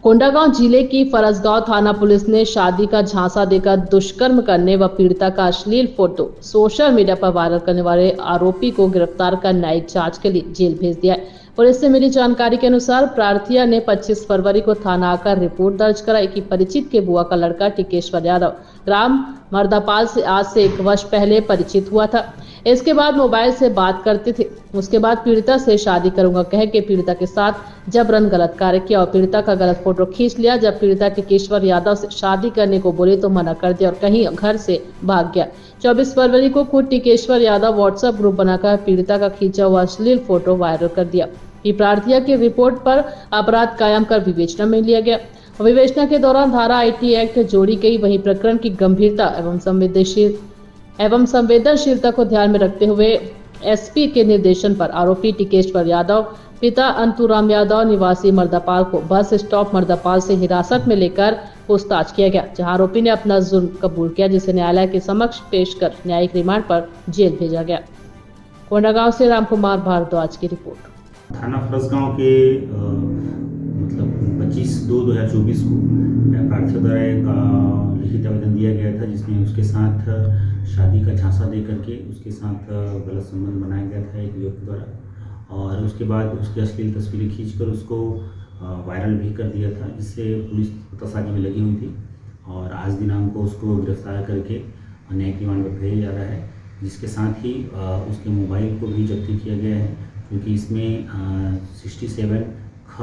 कोंडागांव जिले की फरसगांव थाना पुलिस ने शादी का झांसा देकर दुष्कर्म करने व पीड़िता का अश्लील फोटो सोशल मीडिया पर वायरल करने वाले आरोपी को गिरफ्तार कर न्यायिक जांच के लिए जेल भेज दिया है। पुलिस से मिली जानकारी के अनुसार प्रार्थिया ने 25 फरवरी को थाना आकर रिपोर्ट दर्ज कराई कि परिचित के बुआ का लड़का टिकेश्वर यादव ग्राम मर्दापाल से आज से 1 वर्ष पहले परिचित हुआ था। इसके बाद मोबाइल से बात करते थे। उसके बाद पीड़िता से शादी करूंगा कह के पीड़िता के साथ जबरन गलत कार्य किया और पीड़िता का गलत फोटो खींच लिया। जब पीड़िता टिकेश्वर यादव से शादी करने को बोले तो मना कर दिया और कहीं घर से भाग गया। 24 फरवरी को खुद टिकेश्वर यादव व्हाट्सएप ग्रुप बनाकर पीड़िता का खींचा हुआ अश्लील फोटो वायरल कर दिया। कि प्रार्थिया की रिपोर्ट पर अपराध कायम कर विवेचना में लिया गया। विवेचना के दौरान धारा आईटी एक्ट जोड़ी गई। वहीं प्रकरण की गंभीरता एवं संवेदनशीलता को ध्यान में रखते हुए एसपी के निर्देशन पर आरोपी टिकेश्वर यादव पिता अंतुराम यादव निवासी मर्दापाल को बस स्टॉप मर्दापाल से हिरासत में लेकर पूछताछ किया गया, जहां आरोपी ने अपना जुर्म कबूल किया, जिसे न्यायालय के समक्ष पेश कर न्यायिक रिमांड पर जेल भेजा गया। कोंडागांव से रामकुमार भारद्वाज की रिपोर्ट। थाना फरसगांव के मतलब 25/2/2024 को प्रार्थिया द्वारा एक लिखित आवेदन दिया गया था, जिसमें उसके साथ शादी का झांसा दे करके उसके साथ गलत संबंध बनाया गया था एक युवक द्वारा, और उसके बाद उसकी अश्लील तस्वीरें खींचकर उसको वायरल भी कर दिया था, जिससे पुलिस पतासाजी में लगी हुई थी। और आज दिनांक को उसको गिरफ्तार करके न्यायिक रिमांड पर भेजा जा रहा है, जिसके साथ ही उसके मोबाइल को भी जब्ती किया गया है, क्योंकि इसमें 67 ख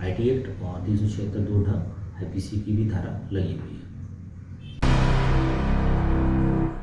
आईटी एक्ट और 376 2 IPC की भी धारा लगी हुई है।